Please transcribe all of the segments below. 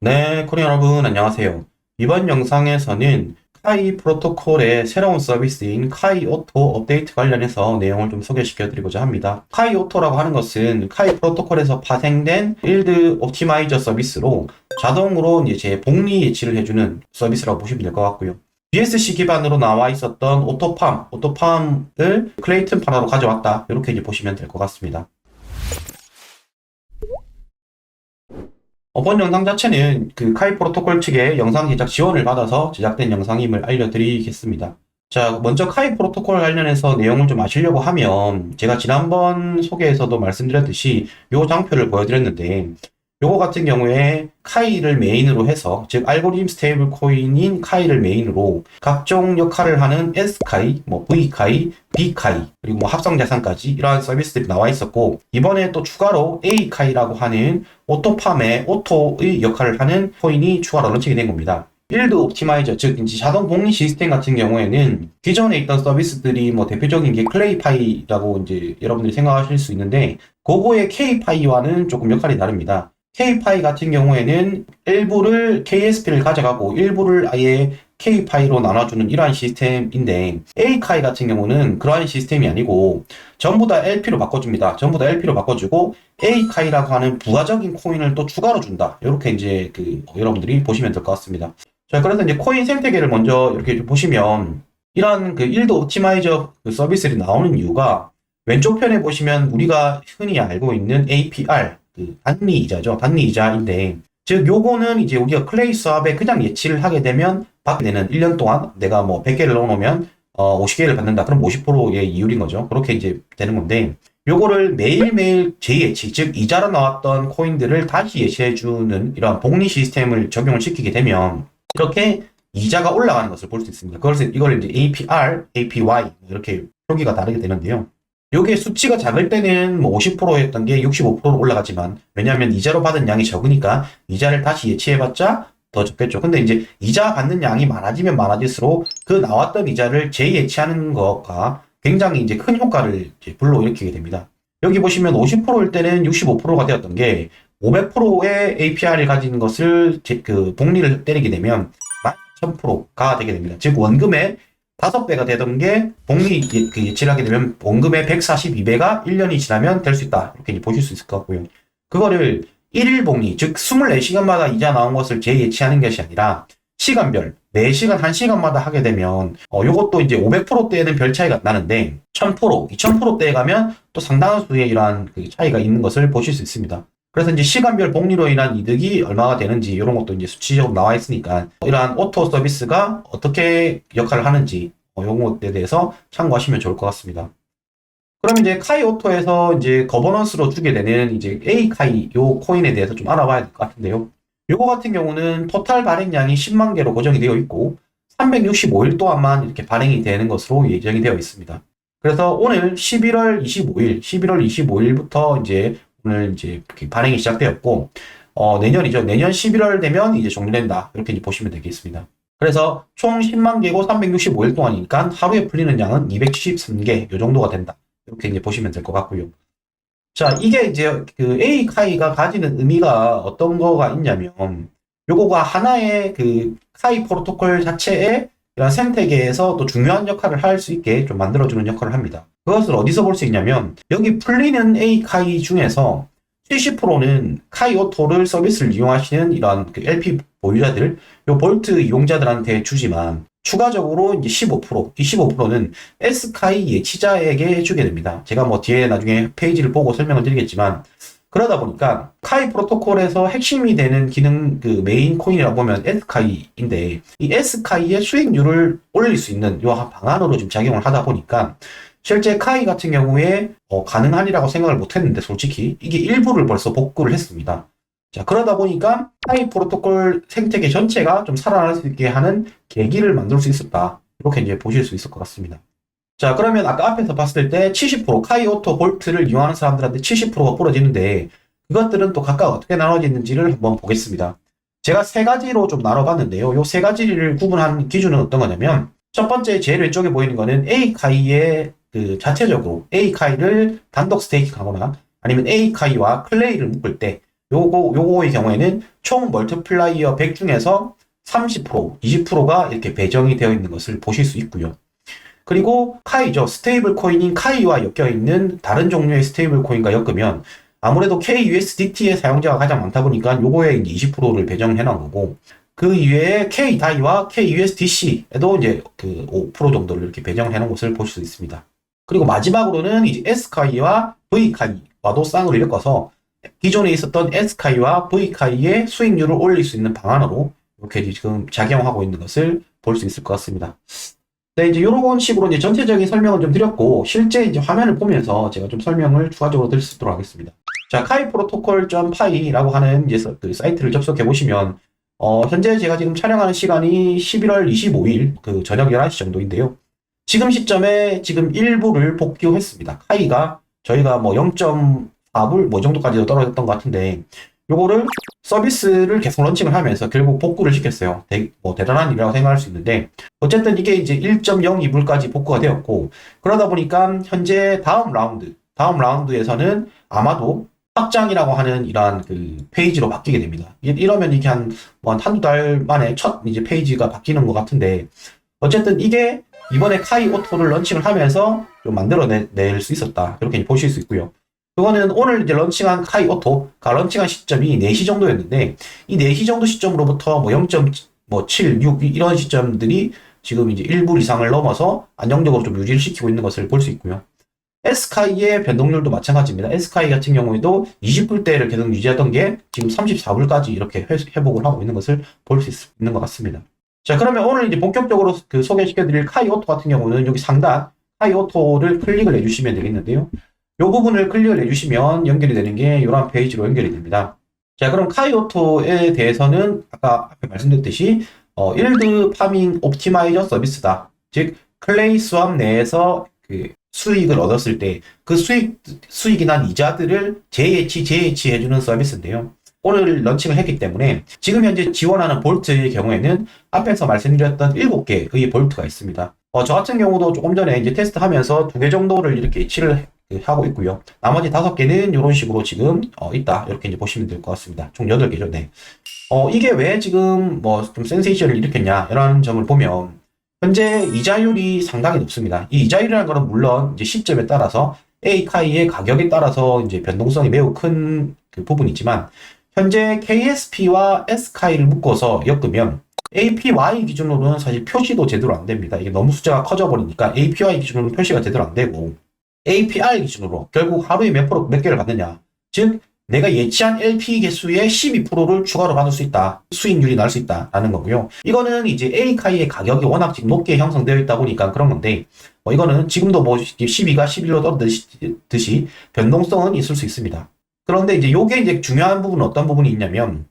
네, 코리안 여러분, 안녕하세요. 이번 영상에서는 카이 프로토콜의 새로운 서비스인 카이 오토 업데이트 관련해서 내용을 좀 소개시켜 드리고자 합니다. 카이 오토라고 하는 것은 카이 프로토콜에서 파생된 빌드 옵티마이저 서비스로 자동으로 이제 복리 예치를 해주는 서비스라고 보시면 될 것 같고요. BSC 기반으로 나와 있었던 오토팜을 클레이튼 판화로 가져왔다. 이렇게 이제 보시면 될 것 같습니다. 본 영상 자체는 그 카이 프로토콜 측의 영상 제작 지원을 받아서 제작된 영상임을 알려드리겠습니다. 자, 먼저 카이 프로토콜 관련해서 내용을 좀 아시려고 하면 제가 지난번 소개에서도 말씀드렸듯이 요 장표를 보여드렸는데 요거 같은 경우에 카이를 메인으로 해서 즉 알고리즘 스테이블 코인인 카이를 메인으로 각종 역할을 하는 S카이, V카이, B카이 그리고 합성 자산까지 이러한 서비스들이 나와 있었고 이번에 또 추가로 A카이라고 하는 오토팜의 오토의 역할을 하는 코인이 추가로 런칭이 된 겁니다. 빌드 옵티마이저, 즉 이제 자동 복리 시스템 같은 경우에는 기존에 있던 서비스들이 대표적인 게 클레이파이라고 이제 여러분들이 생각하실 수 있는데 그거의 K파이와는 조금 역할이 다릅니다. K파이 같은 경우에는 일부를 KSP를 가져가고 일부를 아예 K파이로 나눠주는 이러한 시스템인데 A카이 같은 경우는 그러한 시스템이 아니고 전부 다 LP로 바꿔줍니다. 전부 다 LP로 바꿔주고 A카이라고 하는 부가적인 코인을 또 추가로 준다. 이렇게 이제 여러분들이 보시면 될 것 같습니다. 자, 그래서 이제 코인 생태계를 먼저 이렇게 보시면 이런 일드 옵티마이저 서비스들이 나오는 이유가 왼쪽 편에 보시면 우리가 흔히 알고 있는 APR 단리 이자죠. 단리 이자인데 즉 요거는 이제 우리가 클레이 수합에 그냥 예치를 하게 되면 받게 되는 1년 동안 내가 100개를 넣어놓으면 50개를 받는다. 그럼 50%의 이율인 거죠. 그렇게 이제 되는 건데 요거를 매일매일 재예치, 즉 이자로 나왔던 코인들을 다시 예치해주는 이런 복리 시스템을 적용을 시키게 되면 이렇게 이자가 올라가는 것을 볼 수 있습니다. 그래서 이걸 이제 APR, APY 이렇게 표기가 다르게 되는데요. 요게 수치가 작을 때는 50%였던 게 65%로 올라가지만 왜냐하면 이자로 받은 양이 적으니까 이자를 다시 예치해봤자 더 적겠죠. 근데 이제 이자 받는 양이 많아지면 많아질수록 그 나왔던 이자를 재예치하는 것과 굉장히 이제 큰 효과를 이제 불러일으키게 됩니다. 여기 보시면 50%일 때는 65%가 되었던 게 500%의 APR을 가진 것을 복리를 때리게 되면 11,000%가 되게 됩니다. 즉 원금의 5배가 되던 게 복리 예치를 하게 되면 원금의 142배가 1년이 지나면 될 수 있다. 이렇게 보실 수 있을 것 같고요. 그거를 1일 복리, 즉 24시간마다 이자 나온 것을 재예치하는 것이 아니라 시간별, 4시간, 1시간마다 하게 되면 요것도 이제 500%대에는 별 차이가 나는데 1000%, 2000%대에 가면 또 상당한 수의 이러한 차이가 있는 것을 보실 수 있습니다. 그래서 이제 시간별 복리로 인한 이득이 얼마가 되는지 이런 것도 이제 수치적으로 나와 있으니까 이러한 오토 서비스가 어떻게 역할을 하는지 이런 것에 대해서 참고하시면 좋을 것 같습니다. 그럼 이제 카이 오토에서 이제 거버넌스로 주게 되는 이제 A 카이 요 코인에 대해서 좀 알아봐야 될 것 같은데요. 요거 같은 경우는 토탈 발행량이 10만 개로 고정이 되어 있고 365일 동안만 이렇게 발행이 되는 것으로 예정이 되어 있습니다. 그래서 오늘 11월 25일부터 이제 오늘 이제 발행이 시작되었고 내년이죠. 내년 11월 되면 이제 종료된다. 이렇게 이제 보시면 되겠습니다. 그래서 총 10만 개고 365일 동안이니까 하루에 풀리는 양은 273개 요 정도가 된다. 이렇게 이제 보시면 될 것 같고요. 자, 이게 이제 A 카이가 가지는 의미가 어떤 거가 있냐면 요거가 하나의 카이 프로토콜 자체의 이런 생태계에서 또 중요한 역할을 할 수 있게 좀 만들어주는 역할을 합니다. 그것을 어디서 볼 수 있냐면 여기 풀리는 A 카이 중에서 70%는 카이 오토를 서비스를 이용하시는 이런 LP 보유자들, 요 볼트 이용자들한테 주지만 추가적으로 이제 15%, 이 15%는 S카이 예치자에게 주게 됩니다. 제가 뒤에 나중에 페이지를 보고 설명을 드리겠지만 그러다 보니까 카이 프로토콜에서 핵심이 되는 기능 메인 코인이라고 보면 S카이인데 이 S카이의 수익률을 올릴 수 있는 요 방안으로 좀 작용을 하다 보니까 실제 카이 같은 경우에 가능하리라고 생각을 못했는데 솔직히 이게 일부를 벌써 복구를 했습니다. 자, 그러다 보니까 카이 프로토콜 생태계 전체가 좀 살아날 수 있게 하는 계기를 만들 수 있었다. 이렇게 이제 보실 수 있을 것 같습니다. 자, 그러면 아까 앞에서 봤을 때 70% 카이 오토 볼트를 이용하는 사람들한테 70%가 부러지는데 그것들은 또 각각 어떻게 나눠지는지를 한번 보겠습니다. 제가 세 가지로 좀 나눠봤는데요. 요 세 가지를 구분한 기준은 어떤 거냐면 첫 번째 제일 왼쪽에 보이는 거는 A카이의 자체적으로 A카이를 단독 스테이킹하거나 아니면 A카이와 클레이를 묶을 때 요거의 경우에는 총 멀티플라이어 100 중에서 30%, 20%가 이렇게 배정이 되어 있는 것을 보실 수 있고요. 그리고 카이죠. 스테이블 코인인 카이와 엮여 있는 다른 종류의 스테이블 코인과 엮으면 아무래도 KUSDT의 사용자가 가장 많다 보니까 요거에 이제 20%를 배정해 놓은 거고, 그 이외에 K다이와 KUSDC에도 이제 그 5% 정도를 이렇게 배정해 놓은 것을 보실 수 있습니다. 그리고 마지막으로는 이제 S카이와 V카이와도 쌍으로 엮어서 기존에 있었던 S카이와 V카이의 수익률을 올릴 수 있는 방안으로 이렇게 지금 작용하고 있는 것을 볼 수 있을 것 같습니다. 네, 이제 이런 식으로 이제 전체적인 설명을 좀 드렸고, 실제 이제 화면을 보면서 제가 좀 설명을 추가적으로 드릴 수 있도록 하겠습니다. 자, kaiprotocol.py라고 하는 이제 그 사이트를 접속해 보시면, 현재 제가 지금 촬영하는 시간이 11월 25일 그 저녁 11시 정도인데요. 지금 시점에 지금 일부를 복귀했습니다. 카이가 저희가 뭐 0.4불 뭐 정도까지도 떨어졌던 것 같은데, 요거를 서비스를 계속 런칭을 하면서 결국 복구를 시켰어요. 뭐 대단한 일이라고 생각할 수 있는데, 어쨌든 이게 이제 1.02불까지 복구가 되었고, 그러다 보니까 현재 다음 라운드에서는 아마도 확장이라고 하는 이러한 그 페이지로 바뀌게 됩니다. 이러면 이게 한두 달 만에 첫 이제 페이지가 바뀌는 것 같은데, 어쨌든 이게 이번에 카이 오토를 런칭을 하면서 좀 만들어낼 수 있었다. 이렇게 보실 수 있고요. 그거는 오늘 이제 런칭한 카이 오토가 런칭한 시점이 4시 정도였는데, 이 4시 정도 시점으로부터 뭐 0.7, 6 이런 시점들이 지금 이제 1불 이상을 넘어서 안정적으로 좀 유지를 시키고 있는 것을 볼 수 있고요. S카이의 변동률도 마찬가지입니다. S카이 같은 경우에도 20불대를 계속 유지하던 게 지금 34불까지 이렇게 회복을 하고 있는 것을 볼 수 있는 것 같습니다. 자, 그러면 오늘 이제 본격적으로 그 소개시켜드릴 카이 오토 같은 경우는 여기 상단 카이 오토를 클릭을 해주시면 되겠는데요. 이 부분을 클릭을 해주시면 연결이 되는 게 이런 페이지로 연결이 됩니다. 자, 그럼 카이 오토에 대해서는 아까 앞에 말씀드렸듯이 일드 파밍 옵티마이저 서비스다. 즉 클레이 수압 내에서 그 수익을 얻었을 때 그 수익이 난 이자들을 재해치해주는 서비스인데요. 오늘 런칭을 했기 때문에 지금 현재 지원하는 볼트의 경우에는 앞에서 말씀드렸던 7개의 볼트가 있습니다. 저 같은 경우도 조금 전에 이제 테스트하면서 2개 정도를 이렇게 칠을 하고 있고요. 나머지 5개는 이런 식으로 지금 있다. 이렇게 이제 보시면 될 것 같습니다. 총 8개죠. 네. 이게 왜 지금 뭐 좀 센세이션을 일으켰냐 이런 점을 보면, 현재 이자율이 상당히 높습니다. 이 이자율이라는 것은 물론 이제 시점에 따라서 A카이의 가격에 따라서 이제 변동성이 매우 큰 그 부분이지만, 현재 KSP와 S카이를 묶어서 엮으면 APY 기준으로는 사실 표시도 제대로 안 됩니다. 이게 너무 숫자가 커져 버리니까 APY 기준으로는 표시가 제대로 안 되고, APR 기준으로 결국 하루에 몇 개를 받느냐. 즉, 내가 예치한 LP 개수의 12%를 추가로 받을 수 있다. 수익률이 날 수 있다라는 거고요. 이거는 이제 A카이의 가격이 워낙 지금 높게 형성되어 있다 보니까 그런 건데, 이거는 지금도 뭐 12가 11로 떨어지듯이 변동성은 있을 수 있습니다. 그런데 이제 요게 이제 중요한 부분은 어떤 부분이 있냐면,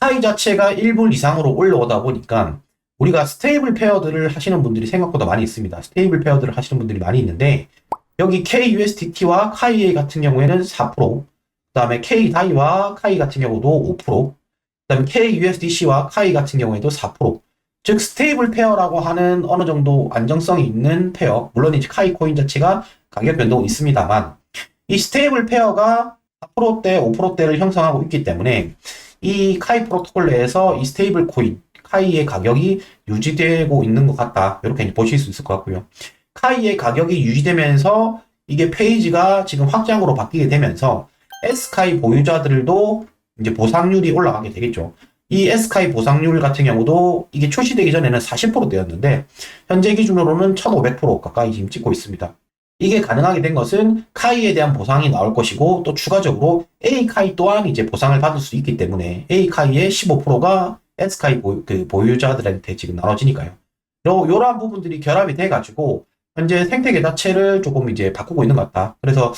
카이 자체가 1불 이상으로 올라오다 보니까 우리가 스테이블 페어들을 하시는 분들이 생각보다 많이 있습니다. 스테이블 페어들을 하시는 분들이 많이 있는데, 여기 KUSDT와 카이 같은 경우에는 4%, 그 다음에 K다이와 카이 같은 경우도 5%, 그 다음에 KUSDC와 카이 같은 경우에도 4%. 즉, 스테이블 페어라고 하는 어느 정도 안정성이 있는 페어, 물론 이제 카이 코인 자체가 가격 변동은 있습니다만, 이 스테이블 페어가 4%대, 5%대를 형성하고 있기 때문에 이 카이 프로토콜 내에서 이 스테이블 코인, 카이의 가격이 유지되고 있는 것 같다. 이렇게 보실 수 있을 것 같고요. 카이의 가격이 유지되면서 이게 페이지가 지금 확장으로 바뀌게 되면서 S카이 보유자들도 이제 보상률이 올라가게 되겠죠. 이 S카이 보상률 같은 경우도 이게 출시되기 전에는 40%대였는데 현재 기준으로는 1500% 가까이 지금 찍고 있습니다. 이게 가능하게 된 것은 카이에 대한 보상이 나올 것이고, 또 추가적으로 A카이 또한 이제 보상을 받을 수 있기 때문에 A카이의 15%가 S카이 보유자들한테 지금 나눠지니까요. 요러한 부분들이 결합이 돼가지고 현재 생태계 자체를 조금 이제 바꾸고 있는 것 같다. 그래서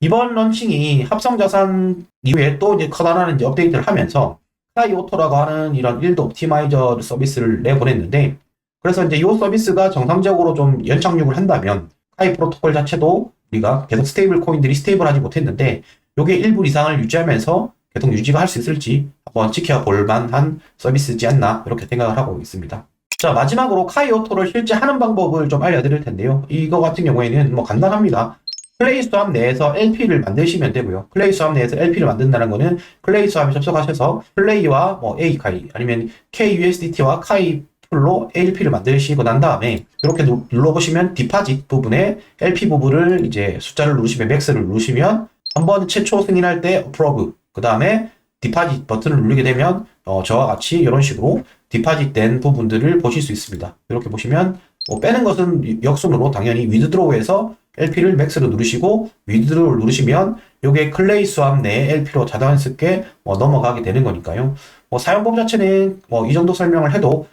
이번 런칭이 합성자산 이후에 또 이제 커다란 이제 업데이트를 하면서 카이 오토라고 하는 이런 일드 옵티마이저 서비스를 내보냈는데, 그래서 이제 이 서비스가 정상적으로 좀 연착륙을 한다면 카이 프로토콜 자체도 우리가 계속 스테이블 코인들이 스테이블하지 못했는데 요게 1불 이상을 유지하면서 계속 유지가 할 수 있을지 한번 지켜볼 만한 서비스지 않나 이렇게 생각을 하고 있습니다. 자, 마지막으로 카이 오토를 실제 하는 방법을 좀 알려드릴 텐데요. 이거 같은 경우에는 뭐 간단합니다. 클레이 수압 내에서 LP를 만드시면 되고요. 클레이 수압 내에서 LP를 만든다는 거는 클레이 수압에 접속하셔서 클레이와 뭐 A카이 아니면 KUSDT와 카이 풀로 LP를 만드시고 난 다음에 이렇게 눌러보시면 디파짓 부분에 LP 부분을 이제 숫자를 누르시면 맥스를 누르시면 한번 최초 승인할 때 approve 그 다음에 디파짓 버튼을 누르게 되면 저와 같이 이런 식으로 디파짓 된 부분들을 보실 수 있습니다. 이렇게 보시면 빼는 것은 역순으로 당연히 withdraw에서 LP를 맥스로 누르시고 withdraw를 누르시면 이게 클레이 수압 내 LP로 자연스럽게 넘어가게 되는 거니까요. 사용법 자체는 이 정도 설명을 해도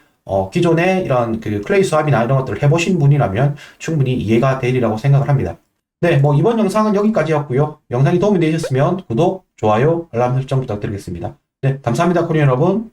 기존에 이런 그 클레이 수압이나 이런 것들을 해보신 분이라면 충분히 이해가 되리라고 생각을 합니다. 네, 이번 영상은 여기까지였고요. 영상이 도움이 되셨으면 구독, 좋아요, 알람 설정 부탁드리겠습니다. 네, 감사합니다, 코리안 여러분.